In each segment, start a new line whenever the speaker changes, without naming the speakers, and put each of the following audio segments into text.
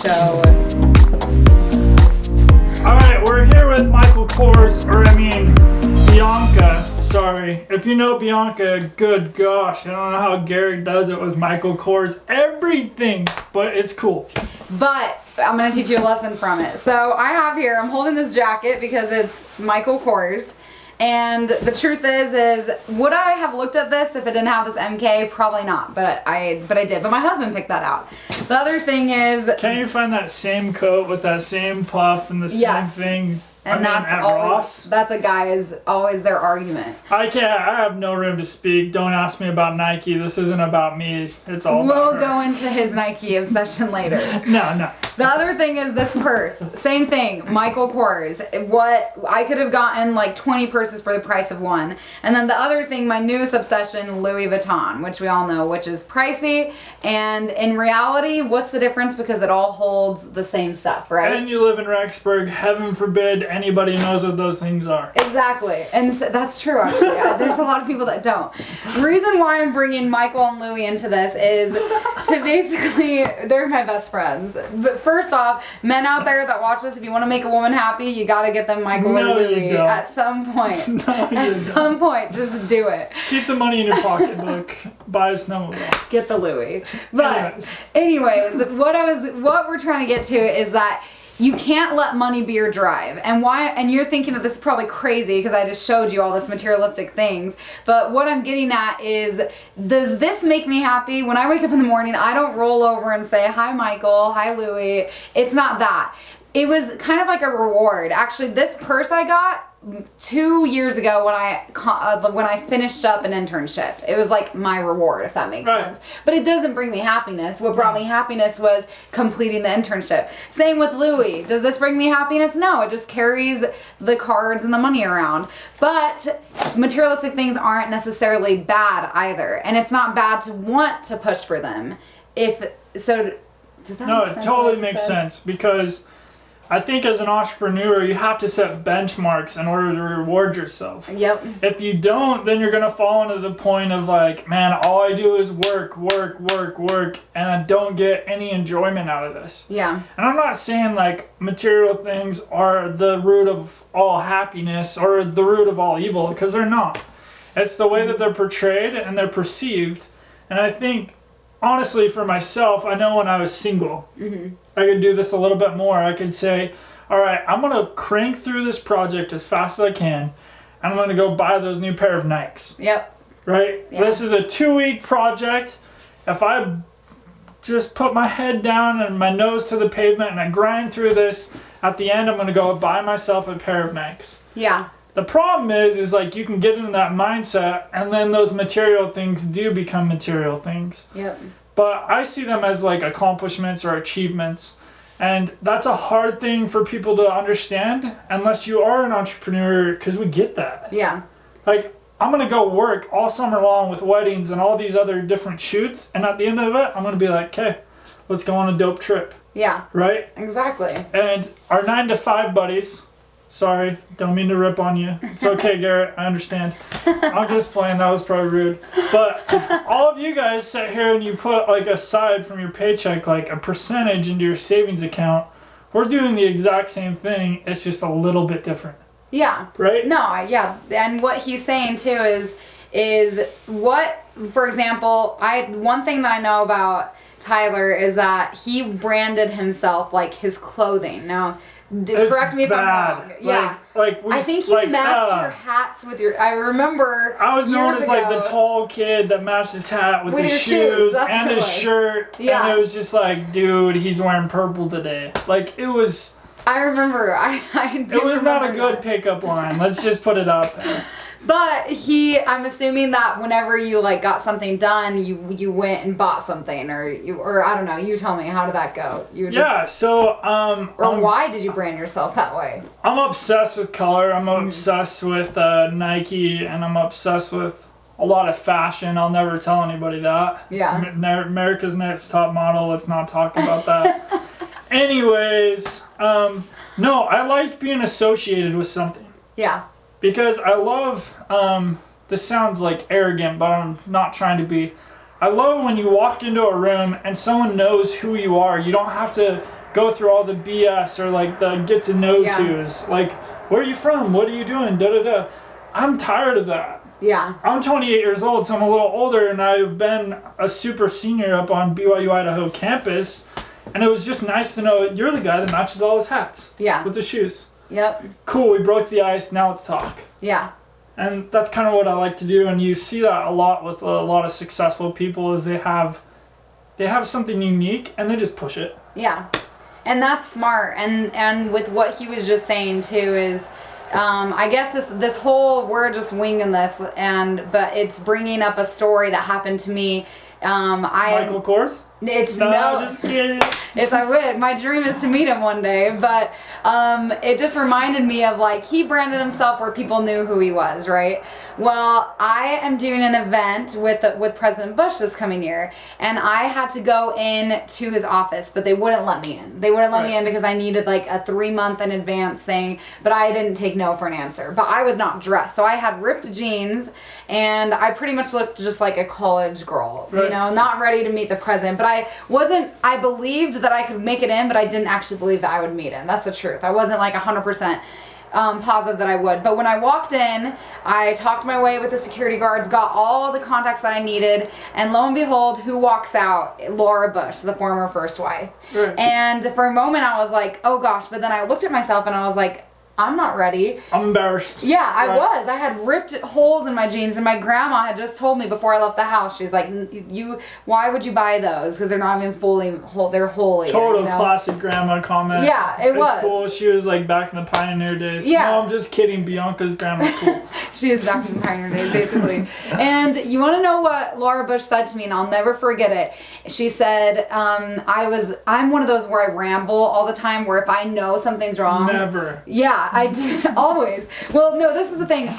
show.
All right, we're here with Michael Kors, Bianca. Sorry. If you know Bianca, good gosh, I don't know how Gary does it with Michael Kors. Everything, but it's cool.
But I'm going to teach you a lesson from it. So I have here, I'm holding this jacket because it's Michael Kors. And the truth is would I have looked at this if it didn't have this MK? Probably not, but I did. But my husband picked that out. The other thing is,
can you find that same coat with that same puff and the same thing?
And that's a guy's always their argument.
I have no room to speak. Don't ask me about Nike. This isn't about me. It's all about her.
We'll go into his Nike obsession later.
No.
The other thing is this purse. Same thing, Michael Kors. What I could have gotten like 20 purses for the price of one. And then the other thing, my newest obsession, Louis Vuitton, which we all know, which is pricey. And in reality, what's the difference? Because it all holds the same stuff, right?
And you live in Rexburg. Heaven forbid anybody knows what those things are.
Exactly. And so, that's true, actually. There's a lot of people that don't. The reason why I'm bringing Michael and Louis into this is to basically, they're my best friends. But first off, men out there that watch this, if you want to make a woman happy, you got to get them Michael and Louis at some point. At some point, just do it.
Keep the money in your pocketbook. Buy a snowmobile.
Get the Louis. But anyways, what we're trying to get to is that you can't let money be your drive. And you're thinking that this is probably crazy because I just showed you all this materialistic things. But what I'm getting at is, does this make me happy? When I wake up in the morning, I don't roll over and say, hi Michael, hi Louie. It's not that. It was kind of like a reward. Actually, this purse I got 2 years ago when I finished up an internship. It was like my reward, if that makes sense. But it doesn't bring me happiness. What brought me happiness was completing the internship. Same with Louis. Does this bring me happiness? No, it just carries the cards and the money around. But materialistic things aren't necessarily bad either. And it's not bad to want to push for them. Does that make sense?
No, it totally makes sense, because I think as an entrepreneur, you have to set benchmarks in order to reward yourself.
Yep.
If you don't, then you're going to fall into the point of like, man, all I do is work, and I don't get any enjoyment out of this.
Yeah.
And I'm not saying like material things are the root of all happiness or the root of all evil, because they're not. It's the way that they're portrayed and they're perceived. And I think, honestly, for myself, I know when I was single, I could do this a little bit more. I could say, all right, I'm going to crank through this project as fast as I can, and I'm going to go buy those new pair of Nikes.
Yep.
Right? Yeah. This is a 2-week project. If I just put my head down and my nose to the pavement and I grind through this, at the end I'm going to go buy myself a pair of Nikes.
Yeah.
The problem is like you can get into that mindset, and then those material things do become material things.
Yep.
But I see them as like accomplishments or achievements. And that's a hard thing for people to understand unless you are an entrepreneur, because we get that.
Yeah.
Like, I'm going to go work all summer long with weddings and all these other different shoots. And at the end of it, I'm going to be like, okay, let's go on a dope trip.
Yeah.
Right?
Exactly.
And our 9-to-5 buddies, sorry, don't mean to rip on you. It's okay, Garrett, I understand. I'm just playing, that was probably rude. But all of you guys sit here and you put like aside from your paycheck like a percentage into your savings account. We're doing the exact same thing, it's just a little bit different.
Yeah.
Right?
No, yeah. And what he's saying too is what, for example, one thing that I know about Tyler is that he branded himself like his clothing. Now, correct me if I'm wrong. Yeah. I think you matched your hats with your. I remember.
I was known as like the tall kid that matched his hat with his shoes and his shirt. Yeah. And it was just like, dude, he's wearing purple today. Like, it was.
I remember.
It was not a good pickup line. Let's just put it out there.
But I'm assuming that whenever you like got something done, you went and bought something, or I don't know. You tell me, how did that go? Why did you brand yourself that way?
I'm obsessed with color. I'm obsessed with Nike, and I'm obsessed with a lot of fashion. I'll never tell anybody that.
Yeah.
America's Next Top Model. Let's not talk about that. Anyways, no, I liked being associated with something.
Yeah.
Because I love, this sounds like arrogant, but I'm not trying to be. I love when you walk into a room and someone knows who you are. You don't have to go through all the BS or like the get to know tos. Like, where are you from? What are you doing? Da da da. I'm tired of that.
Yeah.
I'm 28 years old, so I'm a little older, and I've been a super senior up on BYU Idaho campus, and it was just nice to know you're the guy that matches all his hats.
Yeah.
With the shoes.
Yep.
Cool, we broke the ice, now let's talk.
Yeah.
And that's kind of what I like to do, and you see that a lot with a lot of successful people is they have something unique, and they just push it.
Yeah. And that's smart. And with what he was just saying too is, I guess this whole, we're just winging this, but it's bringing up a story that happened to me.
Michael Kors?
It's
no, just kidding.
I would. My dream is to meet him one day, but it just reminded me of like he branded himself where people knew who he was, right? Well, I am doing an event with President Bush this coming year, and I had to go in to his office, but they wouldn't let me in. They wouldn't let me in because I needed like a 3-month in advance thing, but I didn't take no for an answer. But I was not dressed, so I had ripped jeans, and I pretty much looked just like a college girl, you know, not ready to meet the president. But I believed that I could make it in, but I didn't actually believe that I would meet him. That's the truth. I wasn't like 100% positive that I would. But when I walked in, I talked my way with the security guards, got all the contacts that I needed, and lo and behold, who walks out? Laura Bush, the former first wife. Right. And for a moment I was like, oh gosh, but then I looked at myself and I was like, I'm not ready.
I'm embarrassed.
Yeah, I was. I had ripped holes in my jeans, and my grandma had just told me before I left the house, she's like, why would you buy those? Because they're not even they're holy.
Total classic grandma comment.
Yeah, it was.
It's cool. She was like back in the pioneer days.
Yeah.
No, I'm just kidding. Bianca's grandma's cool.
She is back in the pioneer days, basically. And you want to know what Laura Bush said to me, and I'll never forget it. She said, I'm one of those where I ramble all the time, where if I know something's wrong.
Never.
Yeah. I do, always. Well, no, this is the thing.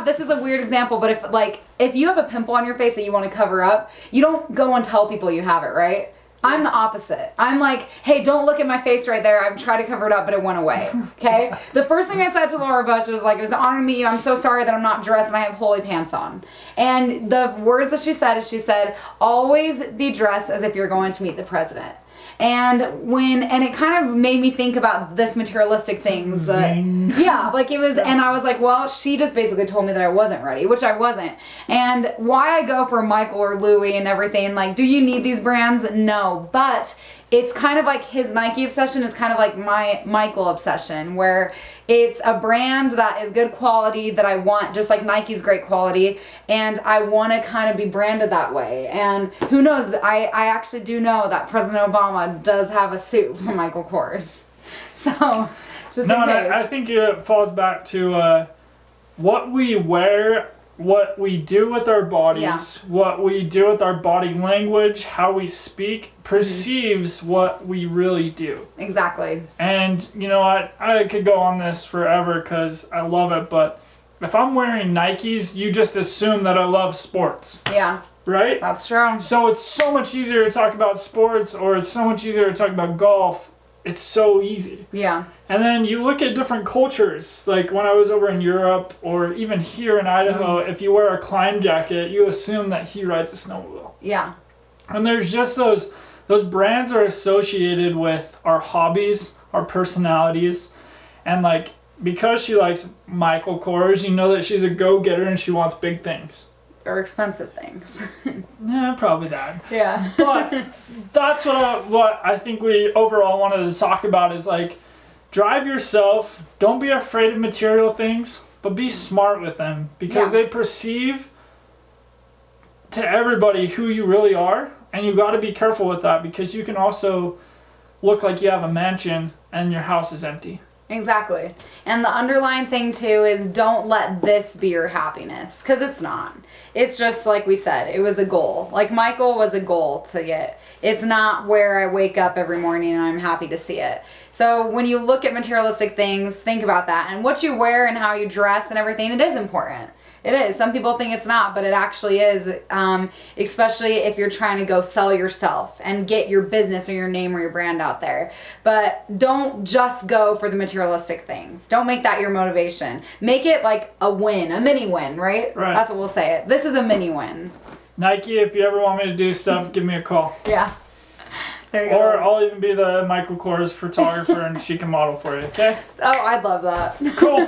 This is a weird example, but if you have a pimple on your face that you want to cover up, you don't go and tell people you have it, right? I'm the opposite. I'm like, hey, don't look at my face right there. I'm trying to cover it up, but it went away. Okay? The first thing I said to Laura Bush was like, it was an honor to meet you. I'm so sorry that I'm not dressed and I have holy pants on. And the words that she said, always be dressed as if you're going to meet the president. And it kind of made me think about this materialistic things. Yeah, like it was, and I was like, well, she just basically told me that I wasn't ready, which I wasn't. And why I go for Michael or Louis and everything, like, do you need these brands? No, but it's kind of like his Nike obsession is kind of like my Michael obsession, where it's a brand that is good quality that I want, just like Nike's great quality, and I want to kind of be branded that way. And who knows, I actually do know that President Obama does have a suit from Michael Kors. So, just in case.
I think it falls back to what we wear, what we do with our bodies, what we do with our body language, how we speak, perceives what we really do.
Exactly.
And you know what? I could go on this forever because I love it, but if I'm wearing Nikes, you just assume that I love sports.
Yeah.
Right?
That's true.
So it's so much easier to talk about sports, or it's so much easier to talk about golf. It's so easy.
Yeah.
And then you look at different cultures, like when I was over in Europe or even here in Idaho, if you wear a Klein jacket, you assume that he rides a snowmobile.
Yeah.
And there's just those brands are associated with our hobbies, our personalities, and like because she likes Michael Kors, you know that she's a go-getter and she wants big things.
Or expensive things.
Yeah, probably that.
Yeah.
But that's what I think we overall wanted to talk about is like, drive yourself. Don't be afraid of material things, but be smart with them because they perceive to everybody who you really are, and you got to be careful with that because you can also look like you have a mansion and your house is empty.
Exactly. And the underlying thing too is don't let this be your happiness, because it's not. It's just like we said, it was a goal. Like Michael was a goal to get. It's not where I wake up every morning and I'm happy to see it. So when you look at materialistic things, think about that. And what you wear and how you dress and everything, it is important. It is. Some people think it's not, but it actually is, especially if you're trying to go sell yourself and get your business or your name or your brand out there. But don't just go for the materialistic things. Don't make that your motivation. Make it like a win, a mini win, right?
Right.
That's what we'll say it. This is a mini win.
Nike, if you ever want me to do stuff, give me a call.
Yeah. There you go.
Or I'll even be the Michael Kors photographer and she can model for you, okay?
Oh, I'd love that.
Cool.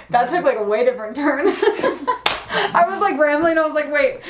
That took like a way different turn. I was like rambling. I was like, wait,